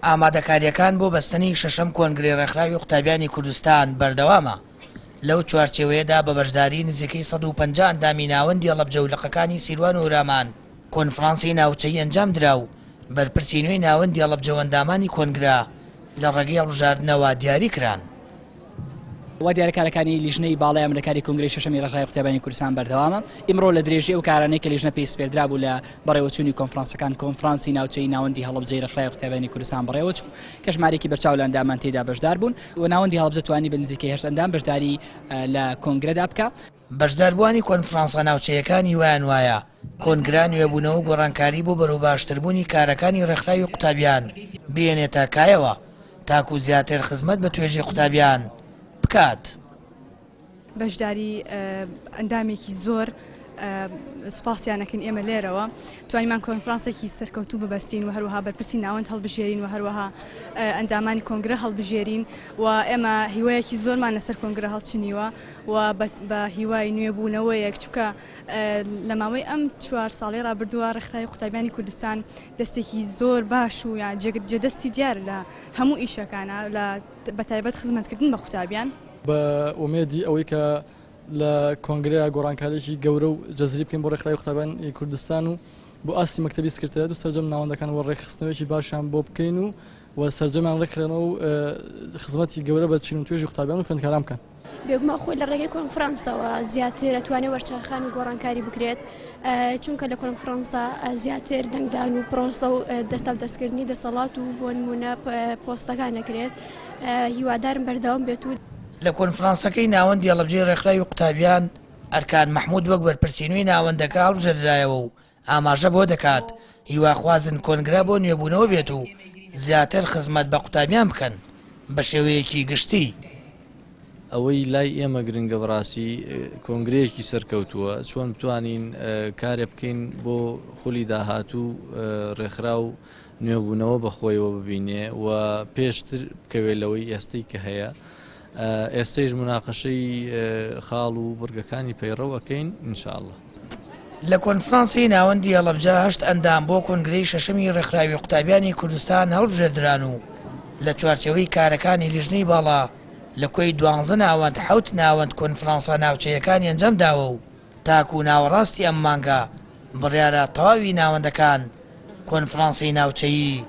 ئامادەکاریەکان بۆ بەستنی شەشەم کۆنگرێ ڕێکخراوی قوتابیانی کوردستان بەردەوامە. لەو چوارچێوەیەدا بە بەشداری نزیکەی 150 ئەندامی ناوەندی هەڵەبجەولقەکانی سیروان و هورامان کۆنفرانسی ناوچەیی ئەنجام درا و بەرپرسی نوێی ناوەندی هەڵەبجەوەندامانی کۆنگرا لە ڕێگەی هەڵبژاردنەوە دیاری کران. و دیارەکارەکانی لیژنەی باڵای ئەمریکاری کۆنگرەی شەشەمی ڕێکخراوی قوتابیانی کوردستان بەردەوامە. ئیمڕۆ لە درێژی ئەو کارانەی کە لیژنە پێی سپێردرا بوو لە بەڕێوەچوونی کۆنفرانسەکان کۆنفرانسی ناوچەی ناوەندی هەڵەبجەی ڕێکخراوی قوتابیانی کوردستان بەڕێوەچوو کە ژمارەیەکی بەرچاو لە ئەندامان تێدا بەشدار بوون و ناوەندی هەڵەبجە توانی بە نزیکەی 8 ئەندام بەشداری لە کۆنگرەدا بکە. بەشداربووانی کۆنفرانسە ناوچەیەکانی وایان وایە کۆنگرا نوێبوونەوە گۆڕانکاری بۆ بەرەو باشتربوونی کارەکانی ڕێکخراوی قوتابیان بێنێتە کایەوە تاکو زیاتر خزمەت بە توێژی قوتابیان بکات. بەشداری ئەندامێکی زۆر سوپاسیانەکەن ئێمە لێرەوە توانیمان کۆنفرانسێکی سەرکەوتوو ببەستین و هەروەها بەرپرسی ناوەند هەڵبژێرین و هەروەها ئەندامانی کۆنگرە هەڵبژێرین و ئێمە هیوایەکی زۆرمان لەسەر کۆنگرە هەڵچنیوە و بە هیوای نوێبوونەوەیەک چونکە لە ماوەی ئەم 4 ساڵی ڕابردووە ڕێکخراوی قوتابیانی کوردستان دەستێکی زۆر باش و جێدەستی دیار لە هەموو ئیشەکانە بە تایبەت خزمەتکردن بە قوتابیان بە ئومێدی ئەوەی کە لە کۆنگرەیە گۆڕانکاریێکی گەورە و جەزری بکەین بۆ ڕێکخراوی قوتابیانی کوردستان و بۆ ئاستی مەکتەبی سکرتێریەت و سەرجەم ناوەندەکان وە ڕێکخستنەوەیکی باشیان بۆ بکەین و سەرجەمیان ڕێکخرێنەوە و خزمەتی گەورە بە چین و توێژی قوتابیان و خوێندکاران بکەن. بێگومان خۆی لە ڕێگەی کۆنفرانسەوە زیاتر ئەتوانێت وەرچەخان و گۆڕانکاری بکرێت چونکە لە کۆنفرانسا زیاتر دەنگدان و پرۆسە و دەستاو دەستکردنی دەسەڵات و بۆ نمونە پۆستەکان دەکرێت هیوادارم بەردەوام بێت و لە کۆنفرانسەکەی ناوەندی هەڵەبجەی ڕێکخراوی قوتابیان ئەرکان مەحموود وەک بەرپرسینووی ناوەندەکە هەڵبژێردرایەوە و ئاماژە بۆ دەکات هیواخوازن کۆنگرا بۆ نوێبوونەوە بێت و زیاتر خزمەت بە قوتابیان بکەن بە شێوەیەکی گشتی. ئەوەی لای ئێمە گرنگە بەڕاستی کۆنگرەیەکی سەرکەوتووە چۆن بتوانین کارێ بکەین بۆ خولی داهاتوو ڕێکخرا و نوێبوونەوە بەخۆیەوە ببینێ و پێشتر بکەوێت لەوەی ئێستەی کە هەیە. ئێستەیش مناقەشەی خاڵ و بورگەکانی پەیڕەوەکەین ئینشاءڵڵا. لە کۆنفرانسی ناوەندی هەڵەبجە 8 ئەندام بۆ کۆنگرەی شەشەمی ڕێکخراوی قوتابیانی کوردستان هەڵبژێردران و لە چوارچێوەی کارەکانی لیژنەی باڵا لە کۆی 12 ناوەند 7 ناوەند کۆنفرانسە ناوچەیەکانی ئەنجام داوە و تاکو ناوەڕاستی ئەم مانگە بڕیارە تەواوی ناوەندەکان کۆنفرانسی ناوچەیی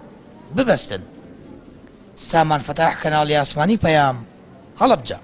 ببەستن. سامان فەتاح کەناڵی ئاسمانی پەیام هەڵەبجە.